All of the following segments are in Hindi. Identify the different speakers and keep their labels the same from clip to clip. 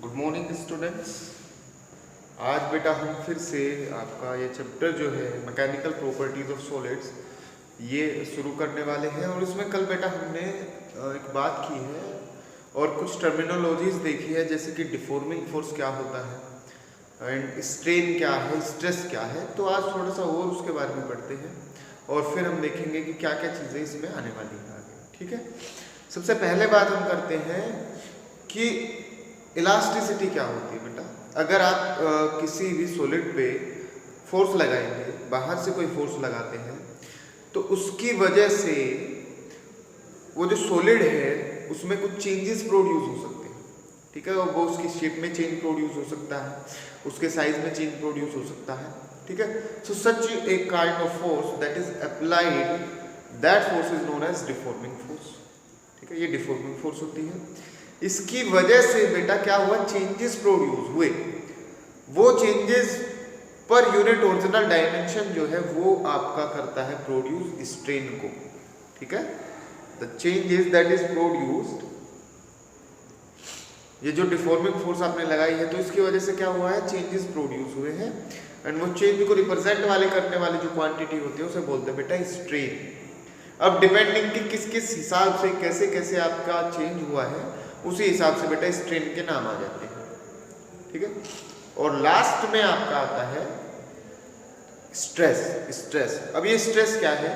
Speaker 1: Good morning students. आज बेटा हम फिर से आपका ये चैप्टर जो है मैकेनिकल प्रॉपर्टीज ऑफ सॉलिड्स ये शुरू करने वाले हैं। और इसमें कल बेटा हमने एक बात की है और कुछ टर्मिनोलॉजीज देखी है, जैसे कि डिफॉर्मिंग फोर्स क्या होता है एंड स्ट्रेन क्या है, स्ट्रेस क्या है। तो आज थोड़ा सा और उसके बारे में पढ़ते हैं और फिर हम देखेंगे कि क्या क्या चीज़ें इसमें आने वाली हैं आगे। ठीक है, सबसे पहले बात हम करते हैं कि इलास्टिसिटी क्या होती है बेटा। अगर आप किसी भी सॉलिड पे फोर्स लगाएंगे, बाहर से कोई फोर्स लगाते हैं, तो उसकी वजह से वो जो सॉलिड है उसमें कुछ चेंजेस प्रोड्यूस हो सकते हैं। ठीक है, वो उसकी शेप में चेंज प्रोड्यूस हो सकता है, उसके साइज में चेंज प्रोड्यूस हो सकता है। ठीक है, so such a kind of force that is applied, that force is known as deforming force. ठीक है, ये डिफॉर्मिंग फोर्स होती है। इसकी वजह से बेटा क्या हुआ, चेंजेस प्रोड्यूस हुए। वो चेंजेस पर यूनिट ओरिजिनल डायमेंशन जो है वो आपका करता है प्रोड्यूस स्ट्रेन को। ठीक है, the changes that is produced, ये जो डिफॉर्मिंग फोर्स आपने लगाई है तो इसकी वजह से क्या हुआ है, चेंजेस प्रोड्यूस हुए हैं। एंड वो चेंज को रिप्रेजेंट वाले करने वाली जो क्वांटिटी होती है उसे बोलते हैं बेटा स्ट्रेन। अब डिपेंडिंग कि किस किस हिसाब से कैसे कैसे आपका चेंज हुआ है, उसी हिसाब से बेटा स्ट्रेन के नाम आ जाते हैं। ठीक है, और लास्ट में आपका आता है स्ट्रेस। स्ट्रेस, अब ये स्ट्रेस क्या है,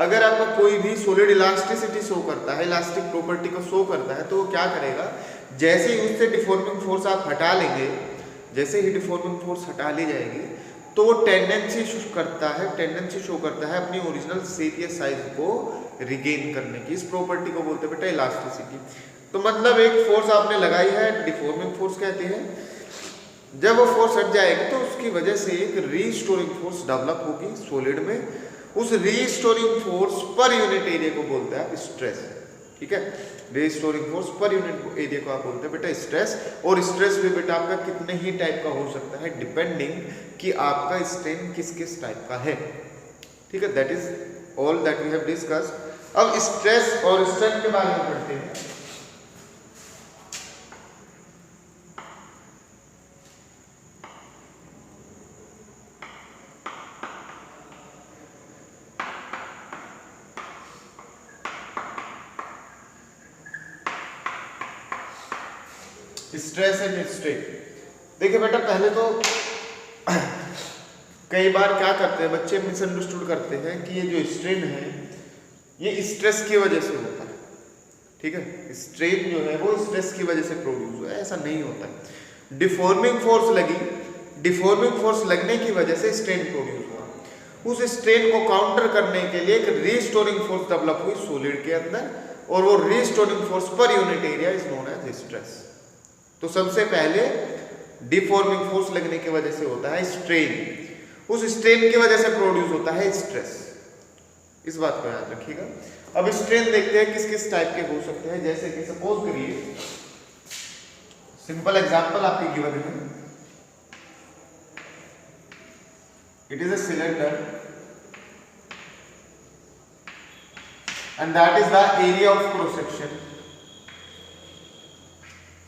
Speaker 1: अगर आपका कोई भी सॉलिड इलास्टिसिटी शो करता है, इलास्टिक प्रॉपर्टी को शो करता है, तो वो क्या करेगा, जैसे ही उससे डिफॉर्मिंग फोर्स आप हटा लेंगे, जैसे ही डिफॉर्मिंग फोर्स हटा ली जाएगी, तो वो टेंडेंसी शो करता है अपनी ओरिजिनल शेप या साइज को रिगेन करने की। इस प्रॉपर्टी को बोलते हैं बेटा इलास्टिसिटी। तो मतलब एक फोर्स आपने लगाई है, डिफॉर्मिंग फोर्स कहते हैं। जब वो फोर्स हट जाएगी तो उसकी वजह से एक रीस्टोरिंग फोर्स डेवलप होगी सॉलिड में। उस restoring force per unit area को बोलते हैं आप स्ट्रेस। ठीक है, restoring force per unit area को आप बोलते हैं बेटा स्ट्रेस। और स्ट्रेस भी बेटा आपका कितने ही टाइप का हो सकता है, डिपेंडिंग कि आपका स्ट्रेन किस किस टाइप का है। ठीक है, that is all that we have discussed. अब स्ट्रेस और स्ट्रेन के बारे में पढ़ते हैं। Stress and strain. देखिए बेटा, पहले तो कई बार क्या करते हैं बच्चे, मिसअंडरस्टूड करते हैं कि ये जो स्ट्रेन है ये स्ट्रेस की वजह से होता है। ठीक है, स्ट्रेन जो है वो स्ट्रेस की वजह से प्रोड्यूस हुआ है, ऐसा नहीं होता है। डिफॉर्मिंग फोर्स लगी, डिफॉर्मिंग फोर्स लगने की वजह से स्ट्रेन प्रोड्यूस हुआ। उस स्ट्रेन को काउंटर करने के लिए एक रीस्टोरिंग फोर्स डेवलप हुई सॉलिड के अंदर, और वो restoring force per unit area is known as stress. तो सबसे पहले डिफॉर्मिंग फोर्स लगने की वजह से होता है स्ट्रेन, उस स्ट्रेन की वजह से प्रोड्यूस होता है स्ट्रेस। इस बात को याद रखिएगा। अब स्ट्रेन देखते हैं किस किस टाइप के हो सकते हैं। जैसे कि सपोज करिए, सिंपल एग्जांपल आपके गिवन है, it is a cylinder and that is the area of cross section.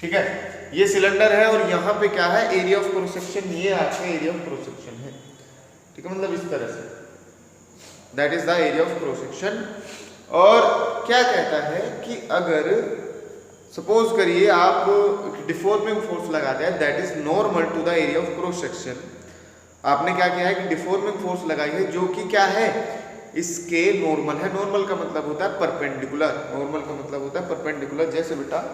Speaker 1: ठीक है, ये सिलेंडर है और यहाँ पे क्या है, एरिया ऑफ क्रॉस सेक्शन, ये आपका एरिया ऑफ क्रॉस सेक्शन है। ठीक है, मतलब इस तरह say that is the area of cross section. और क्या कहता है कि अगर सपोज करिए आप डिफॉर्मिंग फोर्स लगाते हैं that is normal to the area of cross section. आपने क्या किया है कि डिफॉर्मिंग फोर्स लगाई है जो कि क्या है, इसके नॉर्मल है। नॉर्मल का मतलब होता है परपेंडिकुलर, नॉर्मल का मतलब होता है परपेंडिकुलर। जैसे बेटा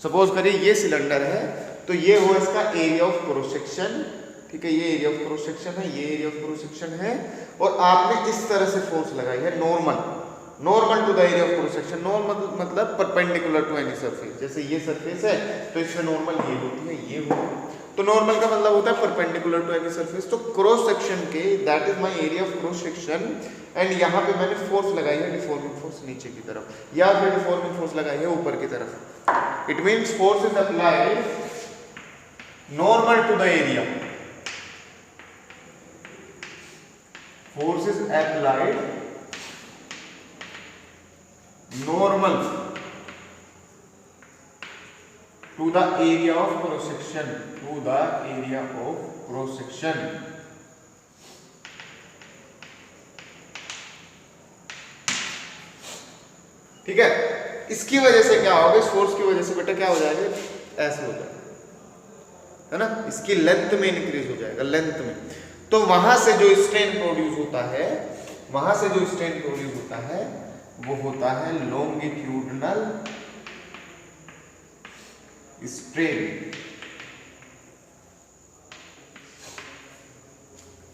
Speaker 1: सपोज करिए ये सिलेंडर है, तो ये हो इसका एरिया ऑफ क्रॉस सेक्शन। ठीक है, ये एरिया ऑफ क्रॉस सेक्शन है, ये एरिया ऑफ क्रॉस सेक्शन है, और आपने इस तरह से फोर्स लगाई है normal, normal to the area of cross section. Normal मतलब परपेंडिकुलर टू एनी सरफेस। जैसे ये सरफेस है तो इसमें नॉर्मल ये होती है, ये होती है, तो नॉर्मल का मतलब होता है परपेंडिकुलर टू एनी सरफेस। तो क्रॉस सेक्शन के that is my area of cross section, and यहाँ पे मैंने फोर्स लगाई है डिफॉर्मिंग फोर्स नीचे की तरफ, या फिर डिफॉर्मिंग फोर्स लगाई है ऊपर की तरफ। It means force is applied normal to the area. Force is applied normal to the area of cross section, to the area of cross section. ठीक है, इसकी वजह से क्या होगा, इस फोर्स की वजह से बेटा क्या हो जाएगा, ऐसे हो जाएगा, है ना, इसकी लेंथ में इंक्रीज हो जाएगा, लेंथ में। तो वहां से जो स्ट्रेन प्रोड्यूस होता है, वहां से जो स्ट्रेन प्रोड्यूस होता है वो होता है longitudinal strain,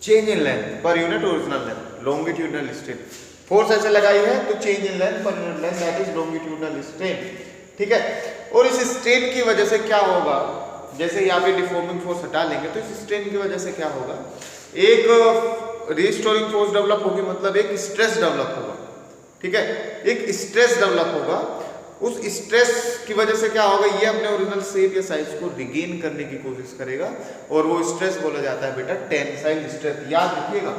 Speaker 1: change in length per unit original length, longitudinal strain. Force ऐसे लगाई है तो change in length per unit length, that is longitudinal strain. ठीक है, और इस स्ट्रेन की वजह से क्या होगा, जैसे यहाँ पे डिफॉर्मिंग फोर्स हटा लेंगे तो इस स्ट्रेन की वजह से क्या होगा, एक रिस्टोरिंग फोर्स डेवलप होगी, मतलब एक स्ट्रेस डेवलप होगा। ठीक है, एक स्ट्रेस डेवलप होगा, उस स्ट्रेस की वजह से क्या होगा, ये अपने ओरिजिनल शेप या साइज को रिगेन करने की कोशिश करेगा, और वो स्ट्रेस बोला जाता है बेटा टेंसाइल स्ट्रेस। याद रखिएगा,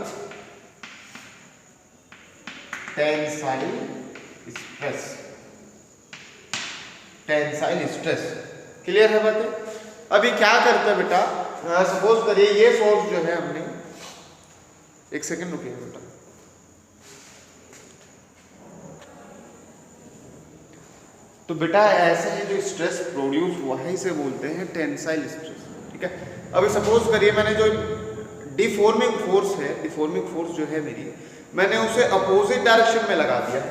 Speaker 1: tensile stress, tensile stress. Clear है बातें? अभी क्या करते हैं बेटा, सपोज करिए ये फोर्स जो है हमने, एक सेकंड रुकिए बेटा, तो बेटा ऐसे ही जो स्ट्रेस प्रोड्यूस हुआ है इसे बोलते हैं टेंसाइल स्ट्रेस। ठीक है, अभी सपोज करिए मैंने जो डिफॉर्मिंग फोर्स है, डिफॉर्मिंग फोर्स जो है मेरी, मैंने उसे अपोजिट डायरेक्शन में लगा दिया,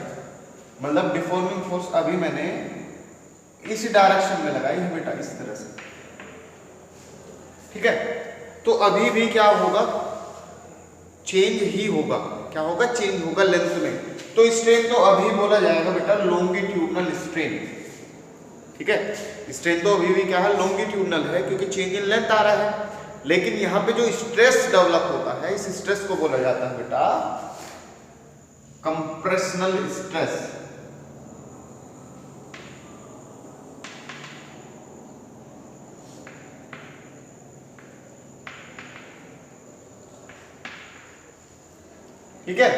Speaker 1: मतलब डिफॉर्मिंग फोर्स अभी मैंने इस डायरेक्शन में लगाई है बेटा, इस तरह से। ठीक है, तो अभी भी क्या होगा, चेंज ही होगा, क्या होगा, चेंज होगा लेंथ में। तो स्ट्रेन तो अभी बोला जाएगा बेटा लॉन्गिट्यूडनल स्ट्रेन। ठीक है, स्ट्रेन तो अभी भी क्या है, लॉन्गिट्यूडनल है, क्योंकि चेंज इन लेंथ आ रहा है। लेकिन यहां पे जो स्ट्रेस डेवलप होता है, इस स्ट्रेस को बोला जाता है बेटा कंप्रेशनल स्ट्रेस। ठीक है,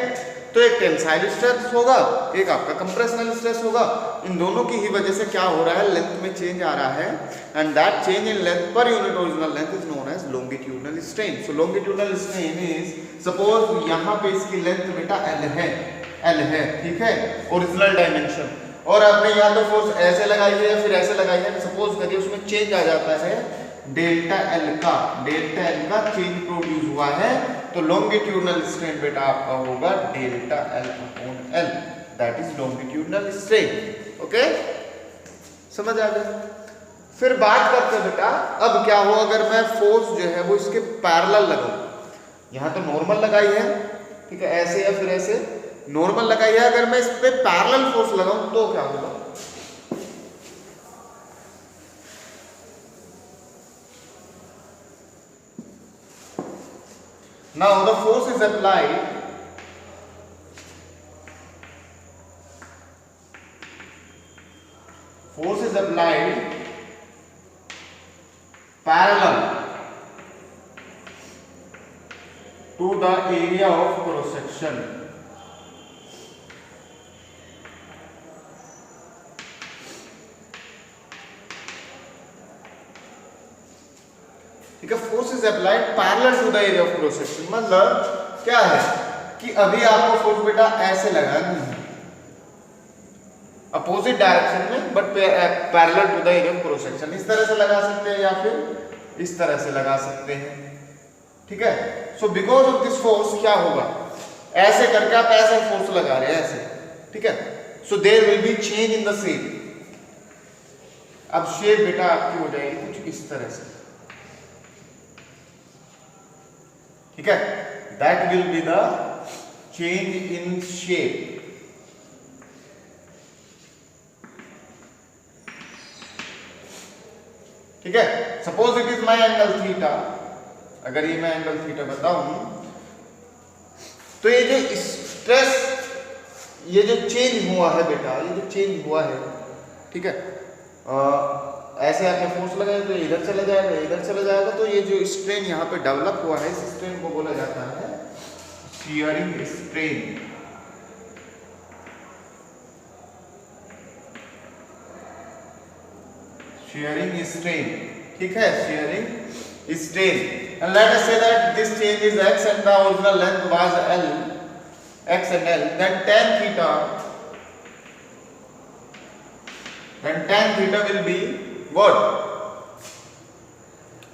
Speaker 1: तो एक टेंसाइल स्ट्रेस होगा, एक आपका कंप्रेशनल स्ट्रेस होगा। इन दोनों की ही वजह से क्या हो रहा है, लेंथ में चेंज आ रहा है, and that change in length per unit original length is known as longitudinal strain. So longitudinal strain is, suppose यहां पे इसकी लेंथ बेटा L है, L है, ठीक है, ओरिजिनल डायमेंशन, और आपने या तो फोर्स ऐसे लगाई है या फिर ऐसे लगाई है, सपोज करिए उसमें चेंज आ जाता है डेल्टा L का चेंज प्रोड्यूस हुआ है, तो लॉन्गिट्यूडनल स्ट्रेन बेटा आपका होगा delta L upon L, that is longitudinal strain. Okay, समझ आ गया? फिर बात करते हैं बेटा, अब क्या हो अगर मैं फोर्स जो है वो इसके पैरेलल लगाऊं, यहां तो नॉर्मल लगाई है, ठीक है, ऐसे या फिर ऐसे नॉर्मल लगाई है, अगर मैं इस पे पैरेलल फोर्स लगाऊं तो क्या होगा, now the force is applied parallel to the area of cross section. ठीक है, force is applied parallel to the area of cross section, मतलब क्या है कि अभी आपको फोर्स बेटा ऐसे लगाना है, अपोजिट डायरेक्शन में, but parallel to the area of cross section. इस तरह से लगा सकते हैं या फिर इस तरह से लगा सकते हैं। ठीक है, so because of this force क्या होगा, ऐसे करके आप ऐसे फोर्स लगा रहे हैं ऐसे, ठीक है, so there will be change in the shape. अब शेप बेटा आपकी हो जाएगी कुछ इस तरह से, ठीक है, that will be the change in shape. ठीक है, suppose it is my angle theta, अगर ये मैं एंगल थीटा बताऊं, तो ये जो स्ट्रेस, ये जो चेंज हुआ है बेटा, ये जो चेंज हुआ है, ठीक है, ऐसे आपने फोर्स लगाया तो इधर चला जाएगा, इधर चला जाएगा, तो ये जो स्ट्रेन यहाँ पे डेवलप हुआ है, इस स्ट्रेन को बोला जाता है शियरिंग स्ट्रेन। shearing strain, ठीक है, shearing strain, and let us say that this change is x and the original length was L, x and L, then tan theta will be what?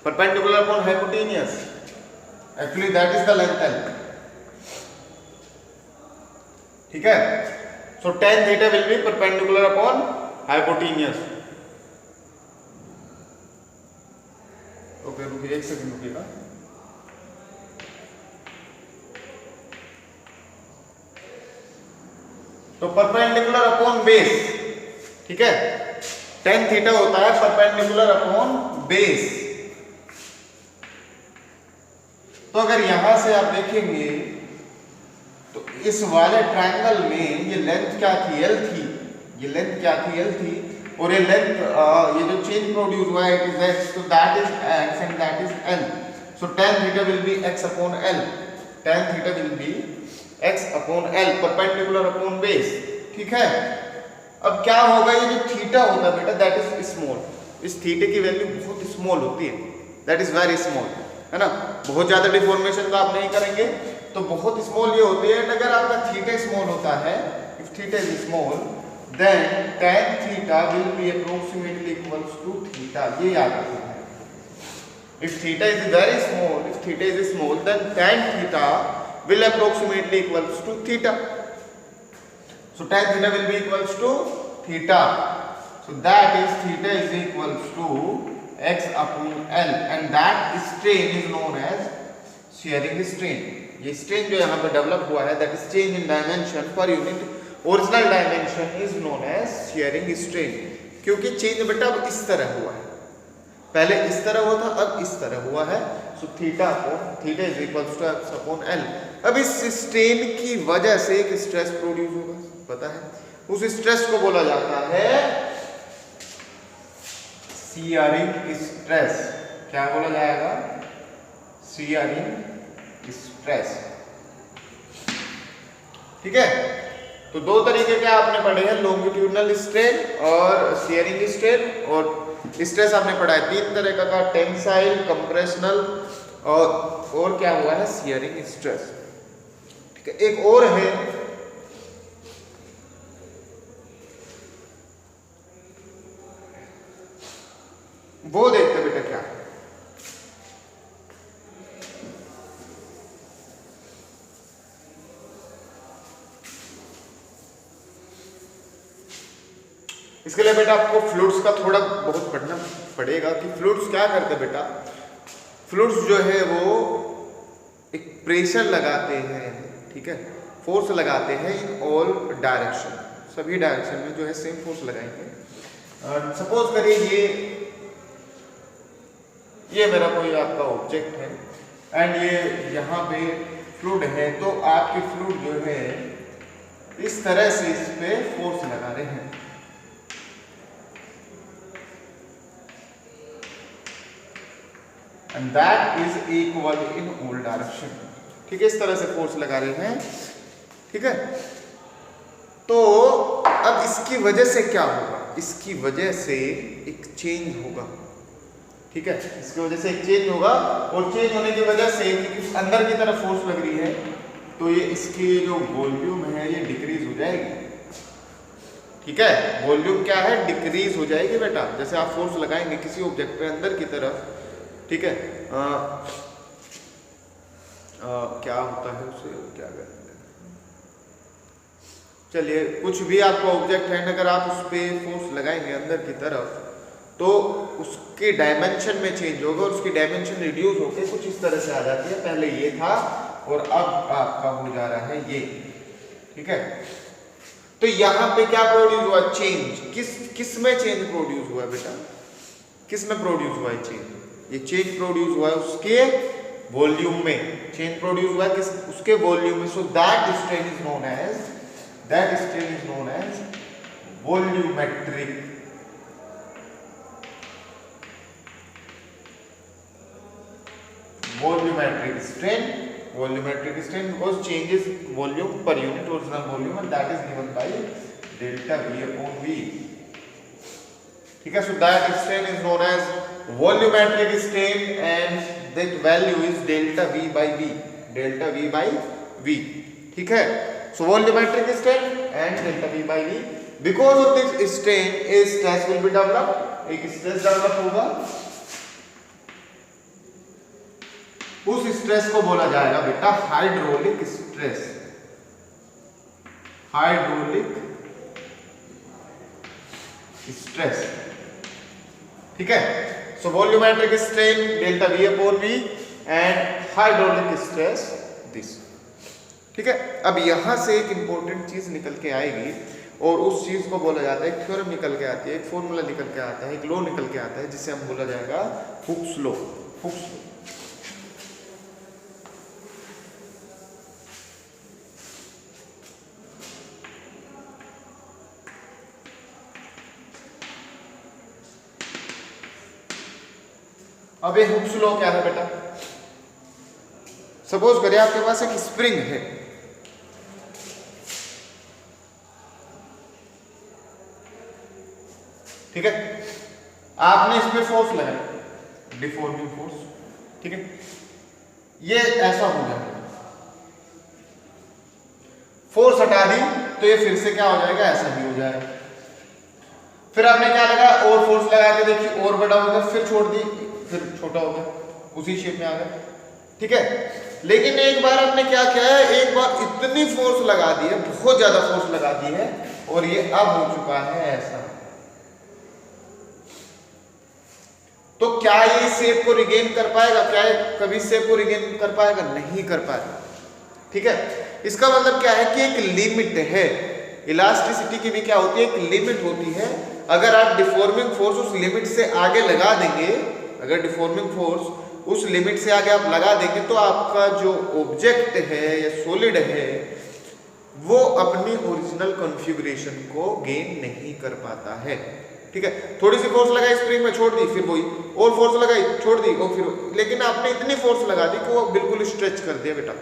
Speaker 1: Perpendicular upon hypotenuse. Actually that is the length L, ठीक है. So tan theta will be perpendicular upon hypotenuse. Okay रुकिए एक सेकंड रुकिएगा. तो परपेंडिकुलर अपॉन बेस, ठीक है, tan थीटा होता है परपेंडिकुलर अपॉन बेस. तो अगर यहां से आप देखेंगे तो इस वाले ट्रायंगल में ये लेंथ क्या थी? L थी. ये लेंथ क्या थी? L थी. और ये लेंथ ये जो चेंज प्रोड्यूस हुआ है इट इज x, तो that is x and that is L. So tan theta will be x upon L. tan theta will be x upon L perpendicular upon base, ठीक है. अब क्या होगा? ये जो थीटा होता है बेटा दैट इज स्मॉल. इस थीटे की वैल्यू बहुत स्मॉल होती है, दैट इज वेरी स्मॉल, है ना. बहुत ज्यादा डिफॉर्मेशन तो आप नहीं करेंगे, तो बहुत स्मॉल ये होती है. अगर आपका थीटा स्मॉल होता है, if theta is small then tan theta will be approximately equals to theta. ये याद रखना है. If theta is very small, then tan theta will approximately equals to theta. So tan theta will be equals to theta. So that is theta is equals to x upon L, and that strain is known as shearing strain. ये strain जो यहाँ पे डेवलप हुआ है that is change in dimension per unit. Original dimension is known as shearing strain, क्योंकि चेंज बेटा अब इस तरह हुआ है. पहले इस तरह हुआ था, अब इस तरह हुआ है. So theta is equals to x upon L. अब इस स्ट्रेन की वजह से एक स्ट्रेस प्रोड्यूस होगा, पता है. उस स्ट्रेस को बोला जाता है शेयरिंग स्ट्रेस. क्या बोला जाएगा? शेयरिंग स्ट्रेस, ठीक है. तो दो तरीके के आपने पढ़े हैं, लॉन्गिट्यूडनल स्ट्रेन और शेयरिंग स्ट्रेन. और स्ट्रेस आपने पढ़ा है तीन तरह का, टेंसाइल, कंप्रेशनल और क्या हुआ है? शेयरिंग स्ट्रेस, ठीक है. एक और है वो देखते बेटा क्या है. इसके लिए बेटा आपको फ्लूइड्स का थोड़ा बहुत पढ़ना पड़ेगा कि फ्लूइड्स क्या करते हैं बेटा. फ्लूइड्स जो है वो एक प्रेशर लगाते हैं, ठीक है, फोर्स लगाते हैं इन ऑल डायरेक्शन. सभी डायरेक्शन में जो है सेम फोर्स लगाएंगे. सपोज करिए ये मेरा कोई आपका ऑब्जेक्ट है एंड ये यहाँ पे फ्लूइड है, तो आपकी फ्लूइड जो है इस तरह से इस पे फोर्स लगा रहे हैं. And that is equal in all direction, ठीक है. इस तरह से फोर्स लगा रहे हैं, ठीक है. तो अब इसकी वजह से क्या होगा? इसकी वजह से एक चेंज होगा, ठीक है. इसकी वजह से एक चेंज होगा, और चेंज होने की वजह से क्योंकि अंदर की तरफ फोर्स लग रही है, तो ये इसकी जो वॉल्यूम है ये डिक्रीज हो जाएगी, ठीक है. वॉल्यूम क्या है? डिक्रीज हो जाएगी बेटा. जैसे आप फोर्स लगाएंगे किसी ऑब्जेक्ट पे अंदर की तरफ, ठीक है, क्या होता है उसे क्या कहते हैं, चलिए कुछ भी आपका ऑब्जेक्ट है, अगर आप उस पर फोर्स लगाएंगे अंदर की तरफ तो उसके डायमेंशन में चेंज होगा और उसकी डायमेंशन रिड्यूस होकर कुछ इस तरह से आ जाती है. पहले ये था और अब आपका हो जा रहा है ये, ठीक है. तो यहाँ पे क्या प्रोड्यूस हुआ? चेंज. किस में चेंज प्रोड्यूस हुआ बेटा? किस में प्रोड्यूस हुआ है चेंज? ये चेंज प्रोड्यूस हुआ है उसके वॉल्यूम में. चेंज प्रोड्यूस हुआ है किस? उसके वॉल्यूम में. So that strain is known as volumetric. Volumetric strain because changes volume per unit original volume, and that is given by delta V upon V. ठीक है, so that strain is known as volumetric strain and that value is delta V by V, delta V by V। ठीक है, so volumetric strain and delta V by V, because of this strain a stress will be develop, एक स्ट्रेस डेवलप होगा, उस स्ट्रेस को बोला जाएगा बेटा हाइड्रोलिक स्ट्रेस, हाइड्रोलिक स्ट्रेस। ठीक है, so volumetric strain delta V upon V and hydraulic stress this. ठीक है, अब यहां से एक इंपॉर्टेंट चीज निकल के आएगी और उस चीज को बोला जाता है, एक थ्योरम निकल के आती है, एक फॉर्मूला निकल के आता है, एक लॉ निकल के आता है, जिसे हम बोला जाएगा हुक्स लॉ। हुक्स लॉ अब ये हुक्स लॉ क्या है बेटा? सपोज करिए आपके पास एक स्प्रिंग है, ठीक है, आपने इसमें फोर्स लगाया, डिफॉर्मिंग फोर्स, ठीक है, ये ऐसा हो गया, फोर्स हटा दी तो ये फिर से क्या हो जाएगा, ऐसा भी हो जाएगा। फिर आपने क्या लगा, और फोर्स लगा के देखिए, और बड़ा हो गया, फिर छोड़ दी, फिर छोटा हो गया, उसी शेप में आ गया। ठीक है, लेकिन एक बार आपने क्या किया है, एक बार इतनी फोर्स लगा दी है, बहुत ज्यादा फोर्स लगा दी है, और ये अब हो चुका है ऐसा। तो क्या ये शेप को रिगेन कर पाएगा? क्या ये कभी शेप को रिगेन कर पाएगा? नहीं कर पाएगा। ठीक है, इसका मतलब क्या है कि एक लिमिट है, इलास्टिसिटी की भी क्या होती है, एक लिमिट होती है। अगर आप डिफॉर्मिंग फोर्स उस लिमिट से आगे लगा देंगे, अगर डिफॉर्मिंग फोर्स उस लिमिट से आगे आप लगा देंगे, तो आपका जो ऑब्जेक्ट है या सॉलिड है वो अपनी ओरिजिनल कॉन्फ़िगरेशन को गेन नहीं कर पाता है। ठीक है, थोड़ी सी फोर्स लगाई स्प्रिंग में, छोड़ दी, फिर वही, और फोर्स लगाई, छोड़ दी, और फिर, लेकिन आपने इतनी फोर्स लगा दी कि वो बिल्कुल स्ट्रेच कर दिया बेटा।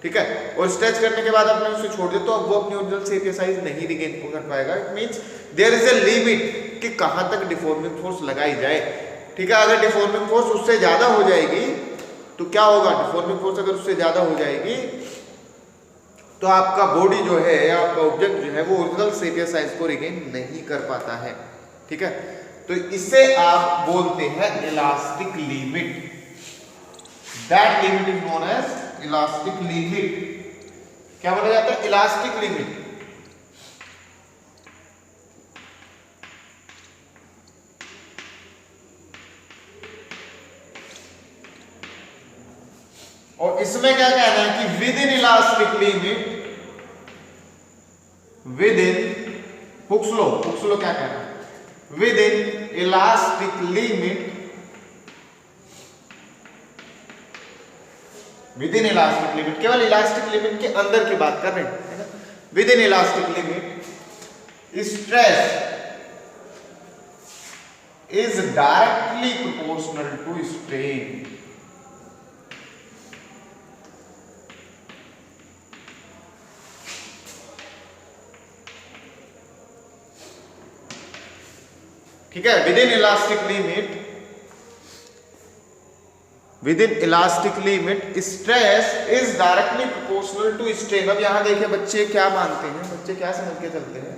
Speaker 1: ठीक है, और स्ट्रेच करने के बाद आपने उसे छोड़ दिया, तो अब वो अपनी ओरिजिनल शेप या साइज नहीं रिगेन कर पाएगा। It means there is a limit कि कहां तक डिफॉर्मिंग फोर्स लगाई जाए। ठीक है, अगर डिफॉर्मिंग फोर्स उससे ज्यादा हो जाएगी तो क्या होगा, डिफॉर्मिंग फोर्स अगर उससे ज्यादा हो जाएगी तो आपका बॉडी जो है या आपका ऑब्जेक्ट जो है वो ओरिजिनल शेप या साइज को रिगेन नहीं कर पाता है। ठीक है, तो इसे आप बोलते हैं elastic limit. That limit is known as elastic limit. क्या बोला जाता है? Elastic limit. और इसमें क्या कहना है कि within elastic limit, within Hooke's law, Hooke's law क्या कहना है, within elastic limit, within elastic limit, केवल इलास्टिक लिमिट के अंदर की बात कर रहे हैं, है ना। Within elastic limit stress is directly proportional to strain. ठीक है, within elastic limit, within elastic limit stress is directly proportional to strain. अब यहां देखिए बच्चे क्या मानते हैं, बच्चे क्या समझ के चलते हैं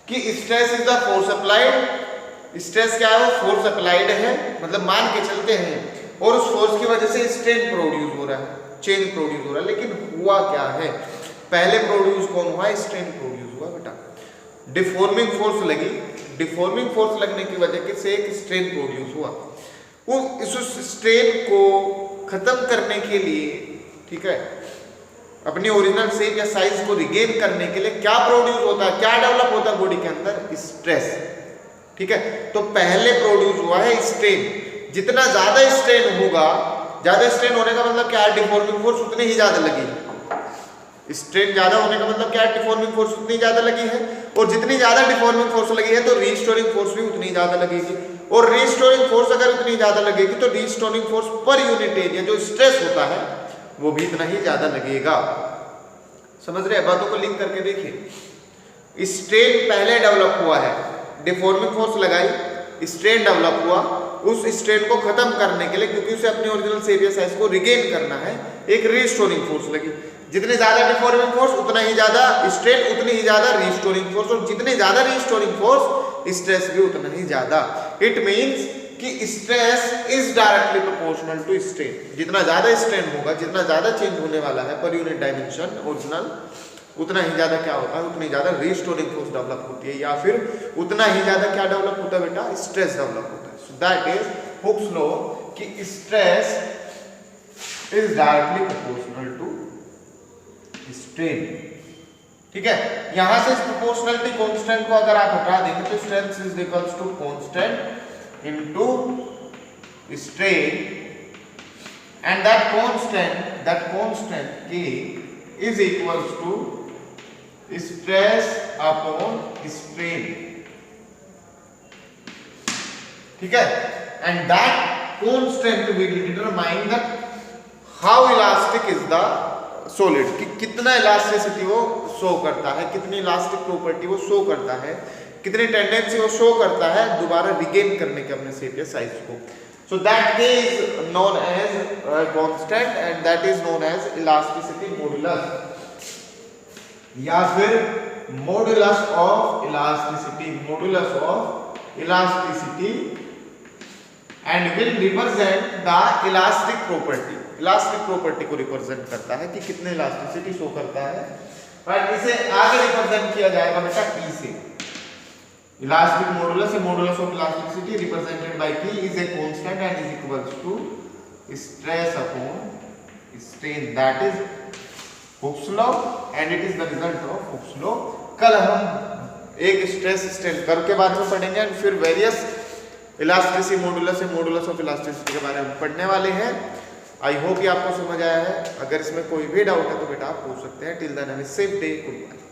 Speaker 1: कि stress is the force applied. Stress क्या है? वो फोर्स अप्लाइड है, मतलब मान के चलते हैं, और उस फोर्स की वजह से स्ट्रेन प्रोड्यूस हो रहा है, चेंज प्रोड्यूस हो रहा है। लेकिन हुआ क्या है, पहले प्रोड्यूस कौन हुआ? स्ट्रेन प्रोड्यूस हुआ बेटा। डिफॉर्मिंग फोर्स लगी, डिफॉर्मिंग फोर्स लगने की वजह से एक स्ट्रेन प्रोड्यूस हुआ। वो इस स्ट्रेन को खत्म करने के लिए, ठीक है, अपनी ओरिजिनल शेप या साइज को रिगेन करने के लिए क्या प्रोड्यूस होता है, क्या डेवलप होता है बॉडी के अंदर? स्ट्रेस। ठीक है, तो पहले प्रोड्यूस हुआ है स्ट्रेन। जितना ज्यादा स्ट्रेन होगा, ज्यादा स्ट्रेन होने का मतलब क्या है? डिफॉर्मिंग फोर्स उतनी ही ज्यादा लगी। स्ट्रेन ज्यादा होने का मतलब क्या है? डिफॉर्मिंग फोर्स उतनी ज्यादा लगी है, और जितनी ज्यादा डिफॉर्मिंग फोर्स लगी है तो रीस्टोरिंग फोर्स भी उतनी ज्यादा लगेगी, और रीस्टोरिंग फोर्स अगर उतनी ज्यादा लगेगी तो restoring force per unit area जो स्ट्रेस होता है वो भी इतना ही ज्यादा लगेगा। समझ रहे हैं? बातों को लिंक करके देखिए। स्ट्रेन पहले डेवलप हुआ है, डिफॉर्मिंग फोर्स लगाई, स्ट्रेन डेवलप हुआ, उस स्ट्रेन को खत्म करने के लिए, क्योंकि उसे अपनी ओरिजिनल शेप या साइज को रिगेन करना है, एक रीस्टोरिंग फोर्स लगी। जितने ज्यादा डिफॉर्मिंग फोर्स उतना ही ज्यादा स्ट्रेन, उतनी ही ज्यादा रीस्टोरिंग फोर्स, और जितने ज्यादा रीस्टोरिंग फोर्स स्ट्रेस भी उतना ही ज्यादा। इट मींस कि stress is directly proportional to strain. जितना ज्यादा स्ट्रेन होगा, जितना ज्यादा चेंज होने वाला है पर यूनिट डायमेंशन ओरिजिनल, उतना ही ज्यादा क्या होता है, उतनी ज्यादा रीस्टोरिंग फोर्स डेवलप होती है, या फिर उतना ही ज्यादा क्या डेवलप होता है बेटा, स्ट्रेस डेवलप होता है। So that is Hooke's law कि stress is directly proportional to strain. ठीक है, यहां से इस प्रोपोर्शनलिटी कांस्टेंट को अगर आप हटा देंगे तो strength is equals to constant into strain, and that constant K is equals to stress upon strain। ठीक है, and that constant will determine that how elastic is the solid, कि कितना इलास्टिसिटी वो शो करता है, कितनी इलास्टिक प्रॉपर्टी वो शो करता है, कितनी टेंडेंसी वो शो करता है दोबारा रिगेन करने के अपने शेप या साइज को। So that K is known as constant and that is known as elasticity modulus, या फिर modulus of elasticity, and will represent the elastic property। Elastic property को रिप्रेजेंट करता है कि कितने इलास्टिसिटी शो करता है, और इसे आगे रिप्रेजेंट किया जाएगा बेटा E से। इलास्टिक मॉडुलस है, modulus of elasticity represented by P is a constant and is equals to stress upon strain, that is Hooke's law and it is the result of Hooke's law. कल हम एक स्ट्रेस स्ट्रेन कर्व के बारे में पढ़ेंगे एंड फिर वेरियस इलास्टिसिटी मॉडुलस है, मॉडुलस ऑफ इलास्टिसिटी के बारे में पढ़ने वाले हैं। आई होप ये आपको समझ आया है। अगर इसमें कोई भी डाउट है तो बेटा आप पूछ सकते हैं। Till then have a safe day, good bye.